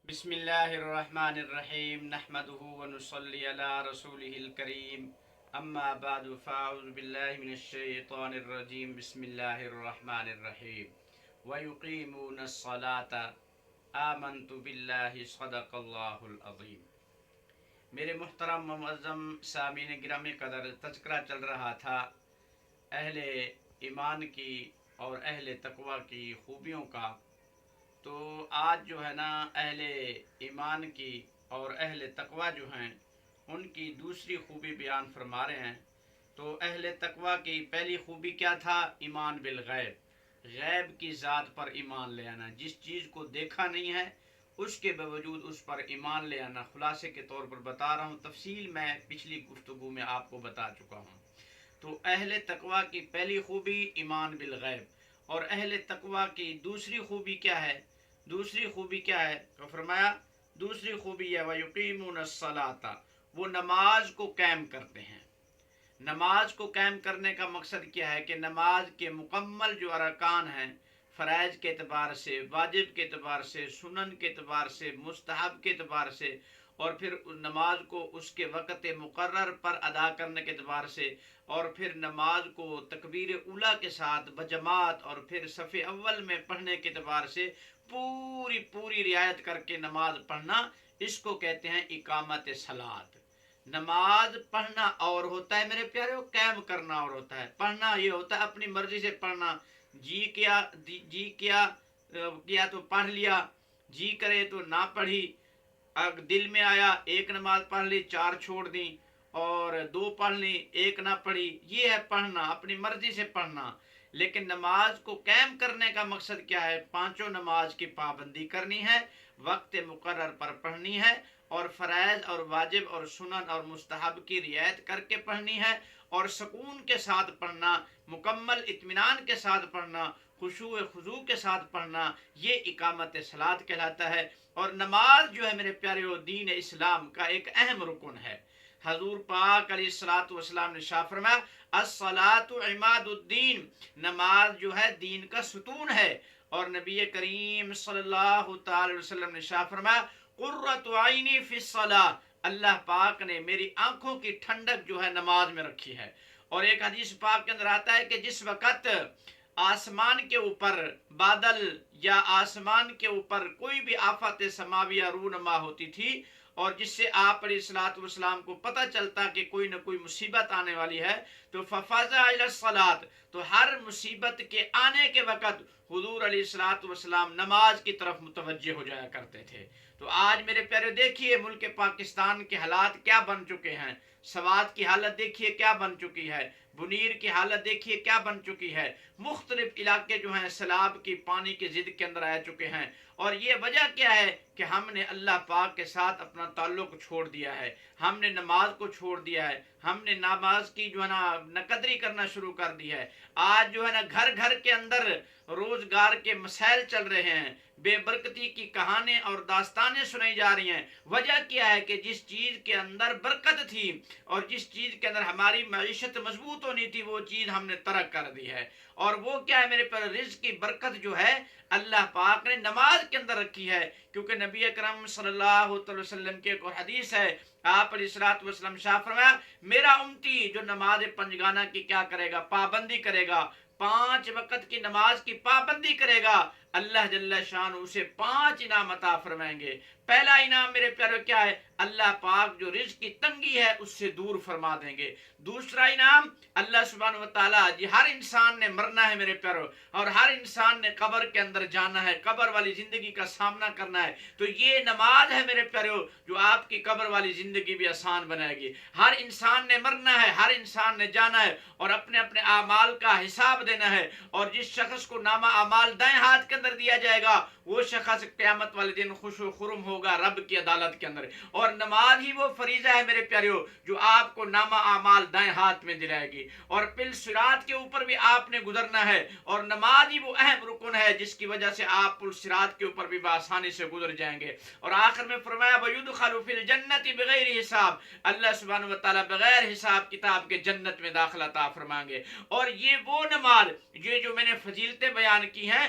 بسم اللہ الرحمن الرحیم نحمده ونصلی علی رسولہ الکریم اما بعد فاعوذ باللہ من الشیطان الرجیم بسم اللہ الرحمن الرحیم ویقیمون الصلاة آمنت باللہ صدق اللہ العظیم۔ میرے محترم و معظم سامعین گرامی قدر، تذکرہ چل رہا تھا اہل ایمان کی اور اہل تقوی کی خوبیوں کا۔ تو آج جو ہے نا اہل ایمان کی اور اہل تقوی جو ہیں ان کی دوسری خوبی بیان فرما رہے ہیں۔ تو اہل تقوی کی پہلی خوبی کیا تھا؟ ایمان بالغیب، غیب کی ذات پر ایمان لے آنا، جس چیز کو دیکھا نہیں ہے اس کے باوجود اس پر ایمان لے آنا۔ خلاصے کے طور پر بتا رہا ہوں، تفصیل میں پچھلی گفتگو میں آپ کو بتا چکا ہوں۔ تو اہل تقوی کی پہلی خوبی ایمان بالغیب، اور اہل تقوی کی دوسری خوبی کیا ہے؟ دوسری خوبی کیا ہے؟ تو فرمایا دوسری خوبی ہے وَيُقِيمُونَ الصَّلَاةَ، وہ نماز کو قائم کرتے ہیں۔ نماز کو قائم کرنے کا مقصد کیا ہے کہ نماز کے مکمل جو ارکان ہیں، فرائض کے اعتبار سے، واجب کے اعتبار سے، سنن کے اعتبار سے، مستحب کے اعتبار سے، اور پھر نماز کو اس کے وقت مقرر پر ادا کرنے کے اعتبار سے، اور پھر نماز کو تکبیر اولیٰ کے ساتھ بجماعت اور پھر صف اول میں پڑھنے کے اعتبار سے پوری رعایت کر کے نماز پڑھنا، اس کو کہتے ہیں اقامت صلاۃ۔ نماز پڑھنا اور ہوتا ہے میرے پیارے، قائم کرنا اور ہوتا ہے۔ پڑھنا یہ ہوتا ہے اپنی مرضی سے پڑھنا، جی کیا تو پڑھ لیا، جی کرے تو نہ پڑھی، اگر دل میں آیا ایک نماز پڑھ لی، چار چھوڑ دی، اور دو پڑھ لی ایک نہ پڑھی، یہ ہے پڑھنا، اپنی مرضی سے پڑھنا۔ لیکن نماز کو قائم کرنے کا مقصد کیا ہے؟ پانچوں نماز کی پابندی کرنی ہے، وقت مقرر پر پڑھنی ہے، اور فرائض اور واجب اور سنن اور مستحب کی رعایت کر کے پڑھنی ہے، اور سکون کے ساتھ پڑھنا، مکمل اطمینان کے ساتھ پڑھنا، خشوع خضوع کے ساتھ پڑھنا، یہ اقامت صلاۃ کہلاتا ہے۔ اور نماز جو ہے میرے پیارے دین اسلام کا ایک اہم رکن ہے۔ حضور پاک علیہ الصلوۃ والسلام نے ارشاد فرمایا الصلاۃ عماد الدین، نماز جو ہے دین کا ستون ہے۔ اور نبی کریم صلی اللہ تعالی وسلم نے ارشاد فرمایا قرۃ عینی فی الصلاۃ، اللہ پاک نے میری آنکھوں کی ٹھنڈک جو ہے نماز میں رکھی ہے۔ اور ایک حدیث پاک کے اندر آتا ہے کہ جس وقت آسمان کے اوپر بادل یا آسمان کے اوپر کوئی بھی آفت سماویہ رونما ہوتی تھی، اور جس سے آپ علیہ الصلوۃ والسلام کو پتہ چلتا کہ کوئی نہ کوئی مصیبت آنے والی ہے، تو ففزع الی الصلاۃ، تو ہر مصیبت کے آنے کے وقت حضور علیہ الصلوۃ والسلام نماز کی طرف متوجہ ہو جایا کرتے تھے۔ تو آج میرے پیارے دیکھیے ملک پاکستان کے حالات کیا بن چکے ہیں، سوات کی حالت دیکھیے کیا بن چکی ہے، بنیر کی حالت دیکھیے کیا بن چکی ہے، مختلف علاقے جو ہیں سیلاب کی پانی کے زد کے اندر آ چکے ہیں۔ اور یہ وجہ کیا ہے کہ ہم نے اللہ پاک کے ساتھ اپنا تعلق چھوڑ دیا ہے، ہم نے نماز کو چھوڑ دیا ہے، ہم نے نماز کی جو ہے نا نقدری کرنا شروع کر دی ہے۔ آج جو ہے نا گھر گھر کے اندر روزگار کے مسائل چل رہے ہیں، بے برکتی کی کہانیں اور داستانیں سنائی جا رہی ہیں۔ وجہ کیا ہے کہ جس چیز کے اندر برکت تھی اور جس چیز کے اندر ہماری معیشت مضبوط ہونی تھی، وہ چیز ہم نے ترک کر دی ہے۔ اور وہ کیا ہے میرے پر؟ رزق کی برکت جو ہے اللہ پاک نے نماز کے اندر رکھی ہے، کیونکہ نبی اکرم صلی اللہ علیہ وسلم کی ایک حدیث ہے، آپ علیہ الصلوۃ والسلام شاہ فرمایا میرا امتی جو نماز پنجگانہ کی کیا کرے گا؟ پابندی کرے گا، 5 وقت کی نماز کی پابندی کرے گا، اللہ جل شانہ اسے 5 انعام عطا فرمائیں گے۔ پہلا انعام میرے پیارے کیا ہے؟ اللہ پاک جو رزق کی تنگی ہے اس سے دور فرما دیں گے۔ دوسرا انعام اللہ سبحانہ وتعالی، جی ہر انسان نے مرنا ہے میرے پیارو، اور ہر انسان نے قبر کے اندر جانا ہے، قبر والی زندگی کا سامنا کرنا ہے، تو یہ نماز ہے میرے پیارو جو آپ کی قبر والی زندگی بھی آسان بنائے گی۔ ہر انسان نے مرنا ہے، ہر انسان نے جانا ہے، اور اپنے اپنے اعمال کا حساب دینا ہے، اور جس شخص کو نامہ اعمال دائیں ہاتھ کے اندر دیا جائے گا وہ شخص قیامت والے دن خوش و خرم ہوگا رب کی عدالت کے اندر۔ اور نماز ہی وہ فریضہ ہے میرے پیاریو جو آپ کو نامہ اعمال دائیں ہاتھ میں دلائے گی، اور پل صراط کے اوپر بھی آپ نے گزرنا ہے، اور نماز ہی وہ اہم رکن ہے جس کی وجہ سے آپ پل صراط کے اوپر بھی بآسانی سے گزر جائیں گے۔ اور آخر میں فرمایا وَيُدْخَلُ فِي الْجَنَّةِ بِغَيْرِ حساب، اللہ سبحانہ وتعالی بغیر حساب کتاب کے جنت میں داخلہ عطا فرمائیں گے۔ اور یہ وہ نماز، یہ جو میں نے فضیلتیں بیان کی ہیں،